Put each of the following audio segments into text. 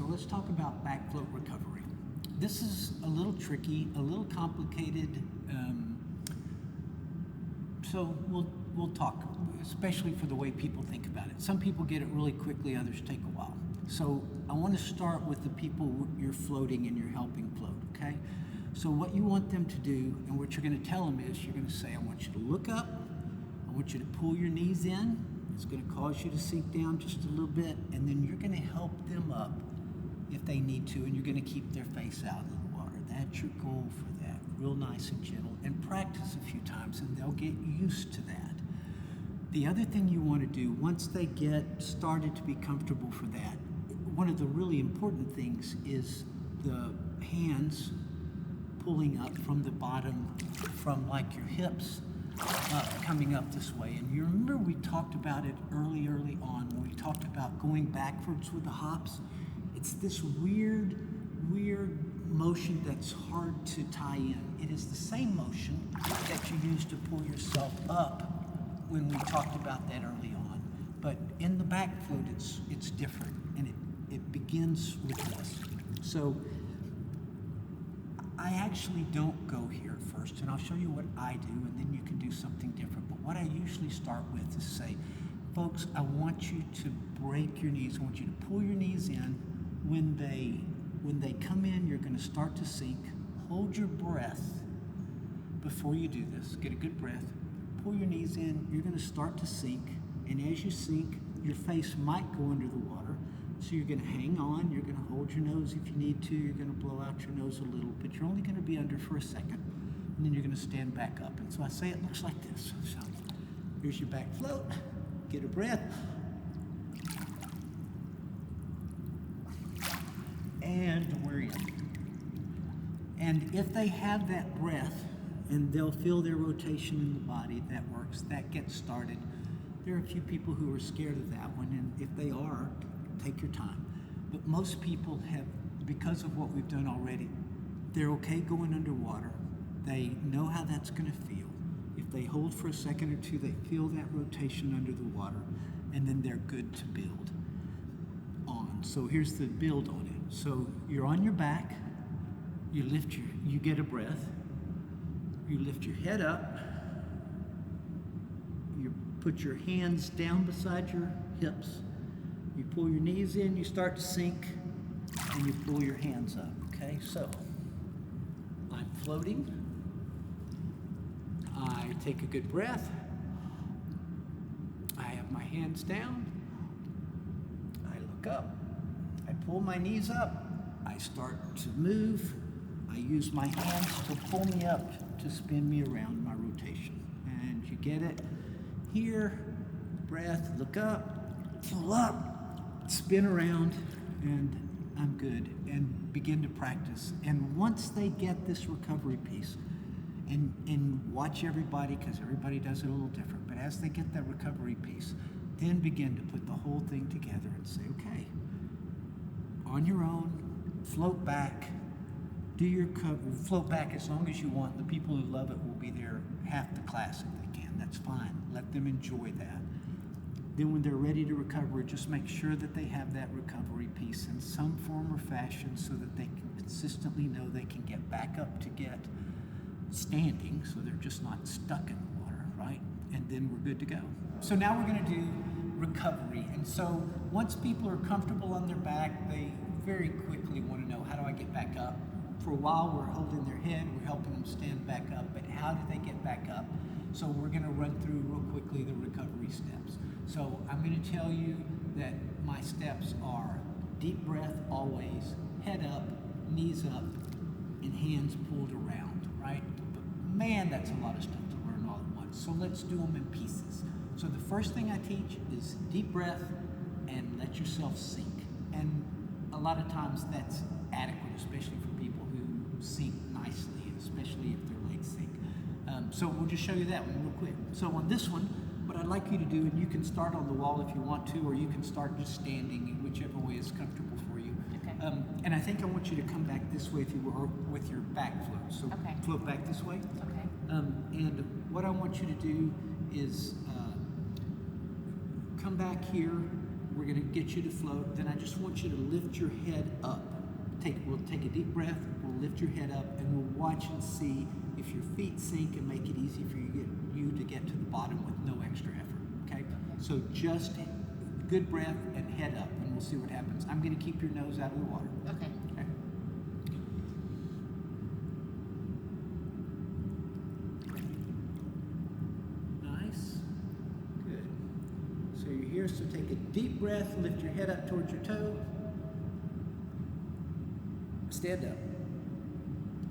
so let's talk about backfloat recovery. This is a little tricky, a little complicated, so we'll talk, especially for the way people think about it. Some people get it really quickly, others take a while. So I want to start with the people you're floating and you're helping float, okay? So what you want them to do, and what you're going to tell them is, you're going to say, I want you to look up, I want you to pull your knees in. It's going to cause you to sink down just a little bit, and then you're going to help them up if they need to, and you're going to keep their face out of the water. That's your goal for that, real nice and gentle, and practice a few times, and they'll get used to that. The other thing you want to do, once they get started to be comfortable for that, one of the really important things is the hands pulling up from the bottom, from like your hips, coming up this way. And you remember we talked about it early on when we talked about going backwards with the hops. It's this weird motion that's hard to tie in. It is the same motion that you use to pull yourself up when we talked about that early on. But in the back float, it's different, and it begins with this. So I actually don't go here first, and I'll show you what I do, and then you can do something different. But what I usually start with is say, folks, I want you to break your knees. I want you to pull your knees in. When they come in, you're going to start to sink. Hold your breath before you do this. Get a good breath. Pull your knees in. You're going to start to sink, and as you sink, your face might go under the water. So you're going to hang on, you're going to hold your nose if you need to, you're going to blow out your nose a little, but you're only going to be under for a second, and then you're going to stand back up. And so I say it looks like this. So here's your back float, get a breath, and we're in. And if they have that breath, and they'll feel their rotation in the body, that works, that gets started. There are a few people who are scared of that one, and if they are, take your time. But most people have, because of what we've done already, they're okay going underwater. They know how that's going to feel. If they hold for a second or two, they feel that rotation under the water, and then they're good to build on. So here's the build on it. So you're on your back, you get a breath, you lift your head up, you put your hands down beside your hips, you pull your knees in, you start to sink, and you pull your hands up, okay? So, I'm floating. I take a good breath. I have my hands down. I look up. I pull my knees up. I start to move. I use my hands to pull me up, to spin me around my rotation. And you get it? Here, breath, look up, pull up, spin around, and I'm good, and begin to practice. And once they get this recovery piece, and watch everybody, because everybody does it a little different, but as they get that recovery piece, then begin to put the whole thing together and say, okay, on your own, float back, do your float back as long as you want. The people who love it will be there half the class if they can. That's fine. Let them enjoy that. Then when they're ready to recover, just make sure that they have that recovery piece in some form or fashion so that they can consistently know they can get back up to get standing, so they're just not stuck in the water, right? And then we're good to go. So now we're going to do recovery. And so once people are comfortable on their back, they very quickly want to know, how do I get back up? For a while, we're holding their head, we're helping them stand back up, but how do they get back up? So we're going to run through real quickly the recovery steps. So I'm going to tell you that my steps are deep breath always, head up, knees up, and hands pulled around, right? But man, that's a lot of stuff to learn all at once. So let's do them in pieces. So the first thing I teach is deep breath and let yourself sink. And a lot of times that's adequate, especially for people who sink nicely, especially if their legs sink. So we'll just show you that one real quick. So on this one, what I'd like you to do, and you can start on the wall if you want to, or you can start just standing, whichever way is comfortable for you. Okay. And I think I want you to come back this way if you were with your back float. So okay. Float back this way. Okay. And what I want you to do is come back here We're going to get you to float. Then I just want you to lift your head up. We'll take a deep breath, we'll lift your head up, and we'll watch and see if your feet sink and make it easy for you to get to the bottom with no extra effort, okay? So just good breath and head up, and we'll see what happens. I'm going to keep your nose out of the water. Okay. Okay. Nice. Good. So you're here, so take a deep breath, lift your head up towards your toe. Stand up.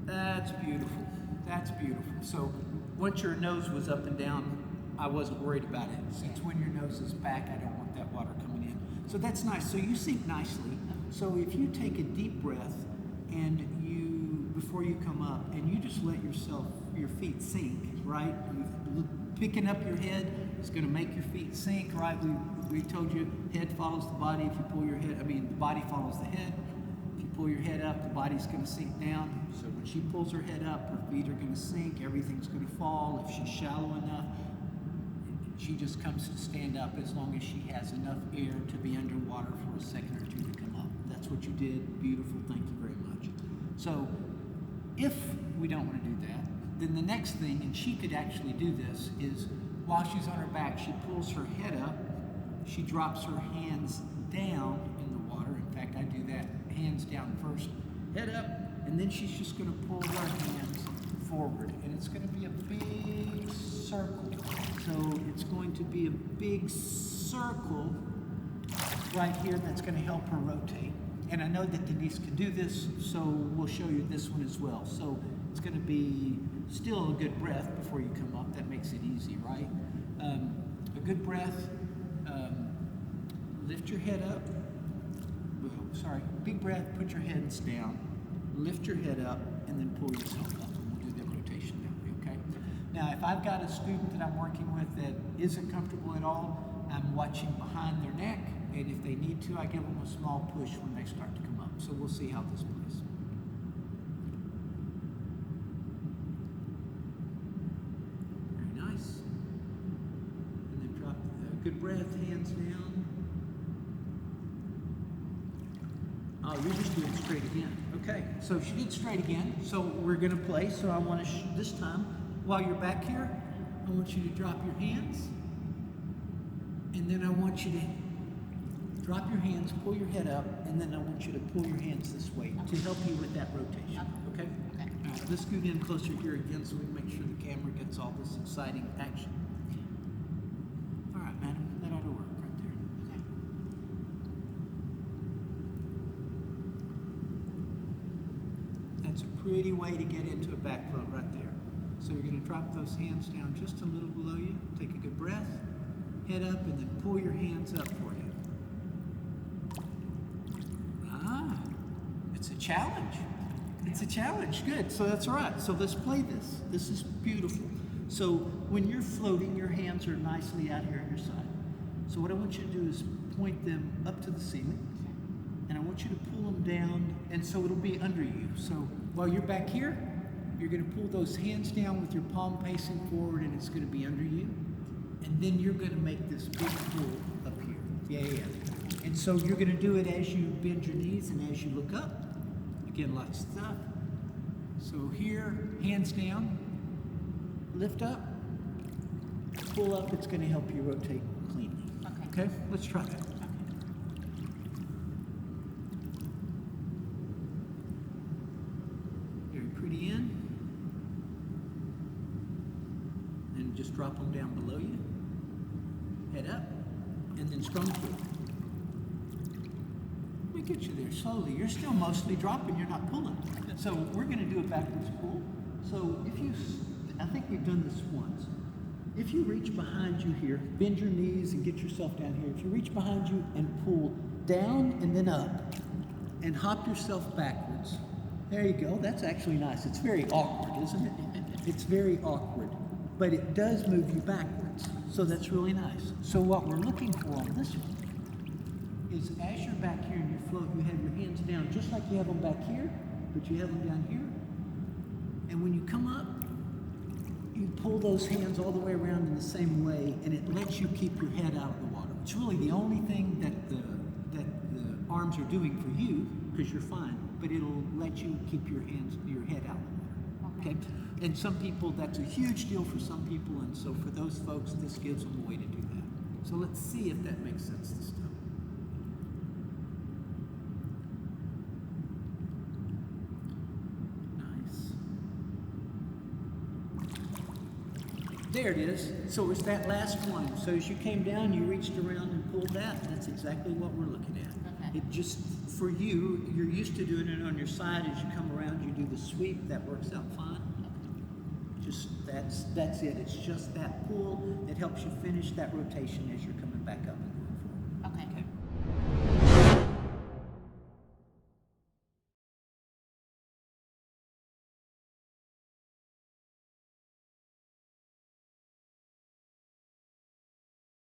That's beautiful. That's beautiful. So once your nose was up and down, I wasn't worried about it. Since when your nose is back, I don't want that water coming in. So that's nice. So you sink nicely. So if you take a deep breath and before you come up, and you just let your feet sink, right? Picking up your head is going to make your feet sink, right? We told you head follows the body. If you pull your head, the body follows the head. Pull your head up, the body's going to sink down. So when she pulls her head up, her feet are going to sink, everything's going to fall. If she's shallow enough, she just comes to stand up as long as she has enough air to be underwater for a second or two to come up. That's what you did. Beautiful. Thank you very much. So if we don't want to do that, then the next thing, and she could actually do this, is while she's on her back, she pulls her head up, she drops her hands down in the water. In fact, I do that. Hands down first, head up, and then she's just going to pull her hands forward, and it's going to be a big circle. So it's going to be a big circle right here that's going to help her rotate. And I know that Denise can do this, so we'll show you this one as well. So it's going to be still a good breath before you come up. That makes it easy, right? A good breath. Lift your head up. Big breath, put your hands down, lift your head up, and then pull yourself up. And we'll do that rotation that way, okay? Now, if I've got a student that I'm working with that isn't comfortable at all, I'm watching behind their neck, and if they need to, I give them a small push when they start to come up. So we'll see how this plays. Very nice. And then drop good breath, hands down. Oh, you're just doing straight again. Okay, so she did straight again. So we're going to play. So I want to, this time, while you're back here, I want you to drop your hands. And then I want you to drop your hands, pull your head up, and then I want you to pull your hands this way to help you with that rotation. Okay? Okay. All right, let's scoot in closer here again so we can make sure the camera gets all this exciting action. All right, madam, that ought to work right there. Okay. That's a pretty way to get into a back float right there. So you're going to drop those hands down just a little below you. Take a good breath, head up, and then pull your hands up for you. Ah, it's a challenge. It's a challenge. Good. So that's all right. So let's play this. This is beautiful. So when you're floating, your hands are nicely out here on your side. So what I want you to do is point them up to the ceiling. And I want you to pull them down, and so it'll be under you. So while you're back here, you're going to pull those hands down with your palm facing forward, and it's going to be under you. And then you're going to make this big pull up here. Yeah. And so you're going to do it as you bend your knees and as you look up. Again, lots of stuff. So here, hands down, lift up, pull up. It's going to help you rotate cleanly. Okay? Let's try that. Pretty in, and just drop them down below you, head up, and then strong pull. Let me get you there slowly. You're still mostly dropping, you're not pulling. So we're going to do a backwards pull. So I think we've done this once. If you reach behind you here, bend your knees and get yourself down here. If you reach behind you and pull down and then up, and hop yourself backwards. There you go. That's actually nice. It's very awkward, isn't it? It's very awkward, but it does move you backwards. So that's really nice. So what we're looking for on this one is as you're back here in your float, you have your hands down just like you have them back here, but you have them down here. And when you come up, you pull those hands all the way around in the same way, and it lets you keep your head out of the water. it's really the only thing that the arms are doing for you, because you're fine, but it'll let you keep your head out of the water. Okay? And some people, that's a huge deal for some people, and so for those folks, this gives them a way to do that. So let's see if that makes sense this time. There it is. So it's that last one. So as you came down, you reached around and pulled that. That's exactly what we're looking at. Okay. It just, for you, you're used to doing it on your side. As you come around, you do the sweep. That works out fine. Just, that's it. It's just that pull that helps you finish that rotation as you're coming back up.